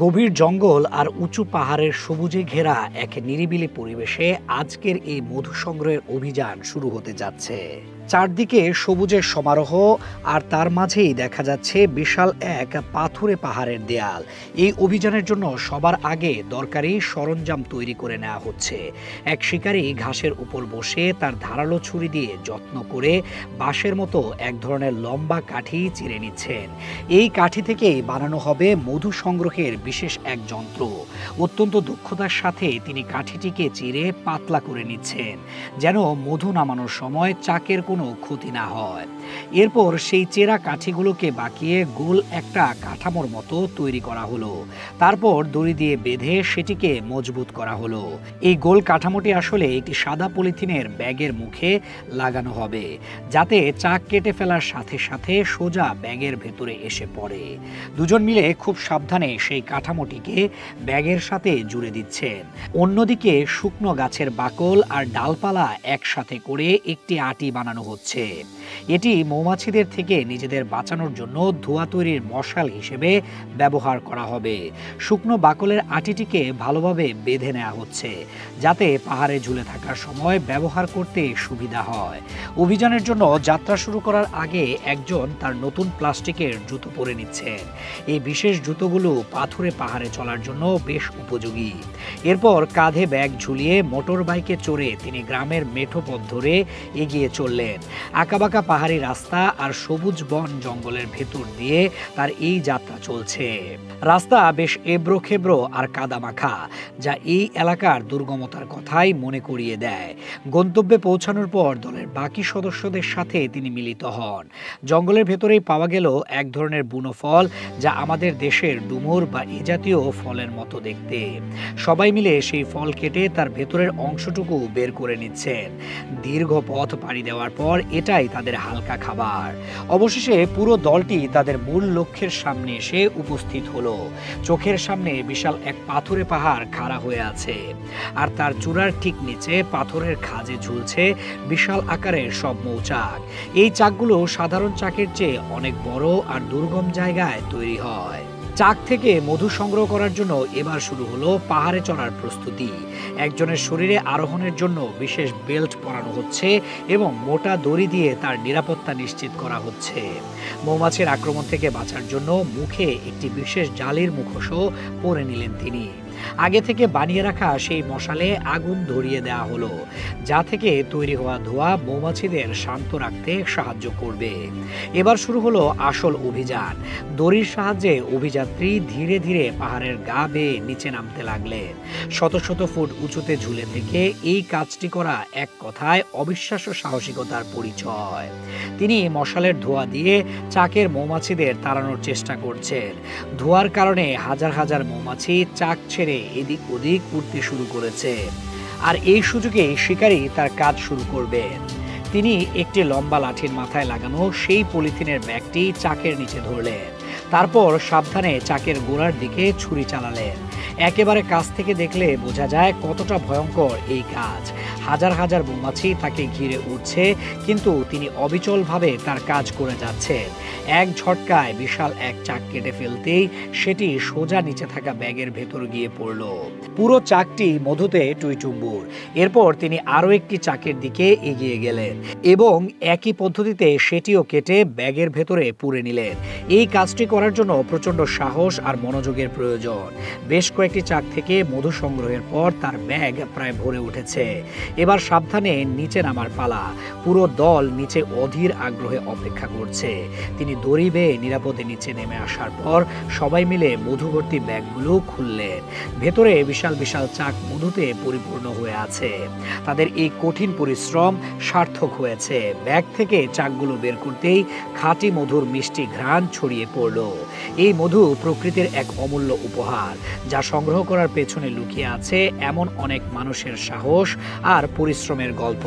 গভীর জঙ্গল আর উঁচু পাহাড়ের সবুজে ঘেরা এক নিরিবিলি পরিবেশে আজকের এই মধু সংগ্রহের অভিযান শুরু হতে যাচ্ছে। চারদিকে সবুজের সমারোহ, আর তার মাঝেই দেখা যাচ্ছে বিশাল এক পাথুরে পাহাড়ের দেয়াল। এই অভিযানের জন্য সবার আগে দরকারি সরঞ্জাম তৈরি করে নেওয়া হচ্ছে। এক শিকারী ঘাসের উপর বসে তার ধারালো ছুরি দিয়ে যত্ন করে বাঁশের মতো এক ধরনের লম্বা কাঠি চিরে নিচ্ছেন। এই কাঠি থেকেই বানানো হবে মধু সংগ্রহের বিশেষ এক যন্ত্র। অত্যন্ত দক্ষতার সাথে তিনি কাঠিটিকে চিরে পাতলা করে নিচ্ছেন, যেন মধু নামানোর সময় চাকের কোনো ক্ষতি না হয়। এরপর সেই চেরা কাঠিগুলোকে বাঁকিয়ে গোল একটা কাঠামোর মতো তৈরি করা হলো। তারপর দড়ি দিয়ে বেঁধে সেটিকে মজবুত করা হলো। এই গোল কাঠামোটি আসলে একটি সাদা পলিথিনের ব্যাগের মুখে লাগানো হবে, যাতে চাক কেটে ফেলার সাথে সাথে সোজা ব্যাগের ভেতরে এসে পড়ে। দুজন মিলে খুব সাবধানে সেই কাঠামোটিকে ব্যাগের সাথে জুড়ে দিচ্ছেন। অন্যদিকে শুকনো গাছের বাকল আর ডালপালা একসাথে করে একটি আটি বানানো হচ্ছে। এটি মৌমাছিদের থেকে নিজেদের বাঁচানোর জন্য ধোঁয়া তৈরির মশাল হিসেবে ব্যবহার করা হবে। শুকনো বাকলের আটিটিকে ভালোভাবে বেঁধে নেওয়া হচ্ছে, যাতে পাহাড়ে ঝুলে থাকার সময় ব্যবহার করতে সুবিধা হয়। অভিযানের জন্য যাত্রা শুরু করার আগে একজন তার নতুন প্লাস্টিকের জুতো পরে নিচ্ছেন। এই বিশেষ জুতোগুলো পাথুরে পাহাড়ে চলার জন্য বেশ উপযোগী। এরপর কাঁধে ব্যাগ ঝুলিয়ে মোটর বাইকে চড়ে তিনি গ্রামের মেঠো পথ ধরে এগিয়ে চললেন। আঁকাবাঁকা পাহাড়ি রাস্তা আর সবুজ বন জঙ্গলের ভেতর দিয়ে তার এই যাত্রা চলছে। রাস্তা বেশ এবড়ো খেবড়ো আর কাদামাখা, যা এই এলাকার দুর্গমতার কথাই মনে করিয়ে দেয়। গন্তব্যে পৌঁছানোর পর দলের বাকি সদস্যদের সাথে তিনি মিলিত হন। জঙ্গলের ভেতরেই পাওয়া গেল এক ধরনের বুনো ফল, যা আমাদের দেশের ডুমুর বা এ জাতীয় ফলের মতো দেখতে। সবাই মিলে সেই ফল কেটে তার ভেতরের অংশটুকু বের করে নিচ্ছেন। দীর্ঘ পথ পাড়ি দেওয়ার পর এটাই তাদের হালকা খাবার। অবশেষে পুরো দলটি তাদের মূল লক্ষ্যের সামনে এসে উপস্থিত হলো। চোখের সামনে বিশাল এক পাথুরে পাহাড় খাড়া হয়ে আছে, আর তার চূড়ার ঠিক নিচে পাথরের খাঁজে ঝুলছে বিশাল আকারের সব মৌচাক। এই চাকগুলো সাধারণ চাকের চেয়ে অনেক বড় আর দুর্গম জায়গায় তৈরি হয়। চাক থেকে মধু সংগ্রহ করার জন্য এবার শুরু হলো পাহাড়ে চড়ার প্রস্তুতি। একজনের শরীরে আরোহণের জন্য বিশেষ বেল্ট পরানো হচ্ছে এবং মোটা দড়ি দিয়ে তার নিরাপত্তা নিশ্চিত করা হচ্ছে। মৌমাছির আক্রমণ থেকে বাঁচার জন্য মুখে একটি বিশেষ জালির মুখোশও পরে নিলেন তিনি। আগে থেকে বানিয়ে রাখা সেই মশালে আগুন ধরিয়ে দেওয়া হলো, যা থেকে তৈরি হওয়া ধোঁয়া মৌমাছিদের শান্ত রাখতে সাহায্য করবে। এবার শুরু হলো আসল অভিযান। দড়ির সাহায্যে অভিযাত্রী ধীরে ধীরে পাহাড়ের গা বেয়ে নিচে নামতে লাগলেন। শত শত ফুট উঁচুতে ঝুলে থেকে এই কাজটি করা এক কথায় অবিশ্বাস্য সাহসিকতার পরিচয়। তিনি মশালের ধোঁয়া দিয়ে চাকের মৌমাছিদের তাড়ানোর চেষ্টা করছেন। ধোঁয়ার কারণে হাজার হাজার মৌমাছি চাক ছেড়ে এদিক ওদিক উঠতে শুরু করেছে, আর এই সুযোগে শিকারী তার কাজ শুরু করবেন। তিনি একটি লম্বা লাঠির মাথায় লাগানো সেই পলিথিনের ব্যাগটি চাকের নিচে ধরলেন। তারপর সাবধানে চাকের গোড়ার দিকে ছুরি চালালেন। একেবারে কাছ থেকে দেখলে বোঝা যায় কতটা ভয়ঙ্কর এই কাজ। হাজার হাজার মৌমাছি তাকে ঘিরে উঠছে, কিন্তু তিনি অবিচলভাবে তার কাজ করে যাচ্ছেন। এক ঝটকায় বিশাল এক চাক কেটে ফেলতেই সেটি সোজা নিচে থাকা ব্যাগের ভেতর গিয়ে পড়ল। পুরো চাকটি মধুতে টুইটুম্বুর। এরপর তিনি আরও একটি চাকের দিকে এগিয়ে গেলেন এবং একই পদ্ধতিতে সেটিও কেটে ব্যাগের ভেতরে পুরে নিলেন। এই কাজটি করার জন্য প্রচণ্ড সাহস আর মনোযোগের প্রয়োজন। বেশ কয়েকটি চাক থেকে মধু সংগ্রহের পর তার ব্যাগ প্রায় ভরে উঠেছে। এবার সাবধানে নিচে নামার পালা। পুরো দল নিচে অধীর আগ্রহে অপেক্ষা করছে। তিনি দড়ি বেয়ে নিরাপদে নিচে নেমে আসার পর সবাই মিলে মধুভর্তি ব্যাগগুলো খুললেন। ভেতরে বিশাল বিশাল চাক মধুতে পরিপূর্ণ হয়ে আছে। তাদের এই কঠিন পরিশ্রম সার্থক হয়েছে। ব্যাগ থেকে চাকগুলো বের করতেই খাঁটি মধুর মিষ্টি ঘ্রাণ ছড়িয়ে পড়ল। এই মধু প্রকৃতির এক অমূল্য উপহার, যা সংগ্রহ করার পেছনে লুকিয়ে আছে এমন অনেক মানুষের সাহস আর পরিশ্রমের গল্প।